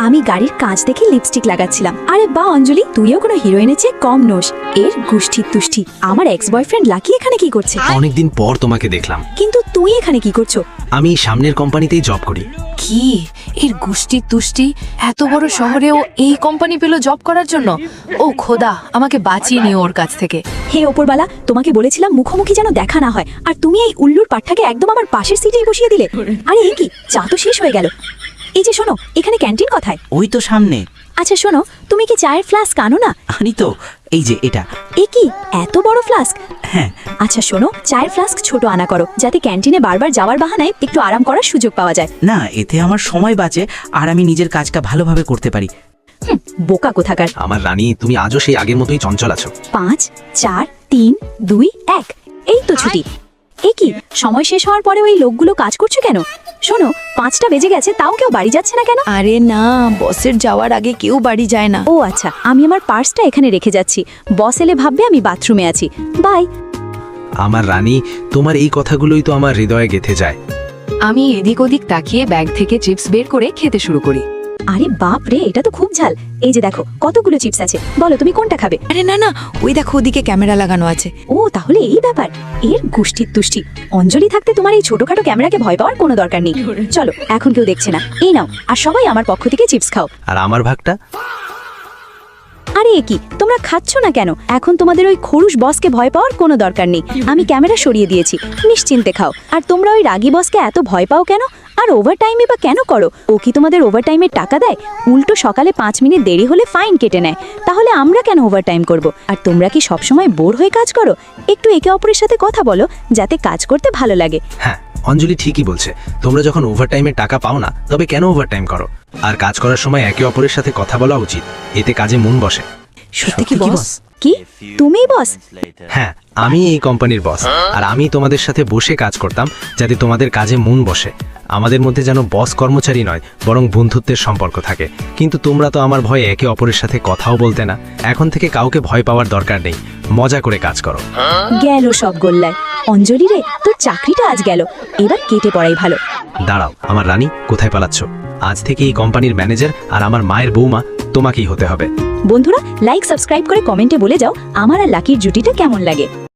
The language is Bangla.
আমি গাড়ির কাঁচ দেখে লিপস্টিক লাগাচ্ছিলাম। আরে বা অঞ্জলি, তুইও কোনো হিরোইনের চেয়ে কম নোস। এর গুষ্ঠির তুষ্টি। আমার এক্স বয়ফ্রেন্ড লাকি এখানে কি করছে? অনেকদিন পর তোমাকে দেখলাম। কিন্তু তুই এখানে কি করছো? আমি সামনের কোম্পানিতেই জব করি। কি এর গুষ্টির তুষ্টি, এত বড় শহরেও এই কোম্পানি পেল জব করার জন্য? ও খোদা, আমাকে বাঁচিয়ে নিও ওর কাছ থেকে। হে ওপরবালা, তোমাকে বলেছিলাম মুখোমুখি যেন দেখা না হয়, আর তুমি এই উল্লুর পাঠটাকে একদম আমার পাশের সিটেই বসিয়ে দিলে। আরে এই কি, চা তো শেষ হয়ে গেল। এই যে শোনো, এখানে ক্যান্টিন কোথায়? ওই তো সামনে। আচ্ছা শোনো, তুমি কি চায়ের ফ্লাস্ক আনো না? আনি তো, এই যে এটা। এ কি এত বড় ফ্লাস্ক? হ্যাঁ। আচ্ছা শোনো, চায়ের ফ্লাস্ক ছোট আনা করো, যাতে ক্যান্টিনে বারবার যাওয়ার বাহানায় একটু আরাম করার সুযোগ পাওয়া যায়। না, এতে আমার সময় বাঁচে আর আমি নিজের কাজটা ভালোভাবে করতে পারি। বোকা কোথাকার। আমার রানী, তুমি আজও সেই আগের মতোই চঞ্চল আছো। 5 4 3 2 1, এই তো ছুটি। এ কি, সময় শেষ হওয়ার পরে ওই লোকগুলো কাজ করছে কেন? শোনো, 5টা বেজে গেছে, তাও কেউ বাড়ি যাচ্ছে না কেন? আরে না, বসের যাওয়ার আগে কেউ বাড়ি যায় না। ও আচ্ছা, আমি আমার পার্সটা এখানে রেখে যাচ্ছি। বস এলে ভাববে আমি বাথরুমে আছি। বাই। আমার রানী, তোমার এই কথাগুলোই তো আমার হৃদয়ে গেঁথে যায়। আমি এদিক ওদিক তাকিয়ে ব্যাগ থেকে চিপস বের করে খেতে শুরু করি। আরে বাপ রে, এটা তো খুব ঝাল। এই যে দেখো কতগুলো চিপস আছে, বলো তুমি কোনটা খাবে? আরে না না, ওই দেখো ওদিকে ক্যামেরা লাগানো আছে। ও তাহলে এই ব্যাপার। এর গুষ্টির তুষ্টি। অঞ্জলি থাকতে তোমার এই ছোটখাটো ক্যামেরাকে ভয় পাওয়ার কোনো দরকার নেই। চলো, এখন কেউ দেখছে না, এই নাও। আর সবাই আমার পক্ষ থেকে চিপস খাও। আর আমার ভাগটা? আরে এ কি, তোমরা খাচ্ছ না কেন? এখন তোমাদের ওই খরুশ বসকে ভয় পাওয়ার কোনো দরকার নেই। আমি ক্যামেরা সরিয়ে দিয়েছি, নিশ্চিন্তে খাও। আর তোমরা ওই রাগী বসকে এত ভয় পাও কেন? আর ওভারটাইমে বা কেন করো? ও কি তোমাদের ওভারটাইমের টাকা দেয়? উল্টো সকালে 5 মিনিট দেরি হলে ফাইন কেটে নেয়। তাহলে আমরা কেন ওভারটাইম করব? আর তোমরা কি সবসময় বোর হয়ে কাজ করো? একটু একে অপরের সাথে কথা বলো, যাতে কাজ করতে ভালো লাগে। হ্যাঁ, অঞ্জলি ঠিকই বলছে। তোমরা যখন ওভারটাইমের টাকা পাও না, তবে কেন ওভারটাইম করো? আর কাজ করার সময় একে অপরের সাথে কথা বলা উচিত, এতে কাজে মন বসে। সত্যি কি বস? কি তুমিই বস? হ্যাঁ, আমি এই কোম্পানির বস। আর আমি তোমাদের সাথে বসে কাজ করতাম, যাতে তোমাদের কাজে মন বসে। আমাদের মধ্যে যেন বস কর্মচারী নয়, বরং বন্ধুত্বের সম্পর্ক থাকে। কিন্তু তোমরা তো আমার ভয়ে একে অপরের সাথে কথাও বলতে না। এখন থেকে কাউকে ভয় পাওয়ার দরকার নেই, মজা করে কাজ করো। গেল সব গোল্লায়। অঞ্জলি রে, তোর চাকরিটা আজ গেল। এবার কেটে পড়াই ভালো। দাঁড়াও আমার রানী, কোথায় পালাচ্ছ? আজ থেকে এই কোম্পানির ম্যানেজার আর আমার মায়ের বৌমা তোমাকেই হতে হবে। বন্ধুরা, লাইক সাবস্ক্রাইব করে কমেন্টে বলে যাও আমার আর লাকির জুটিটা কেমন লাগে।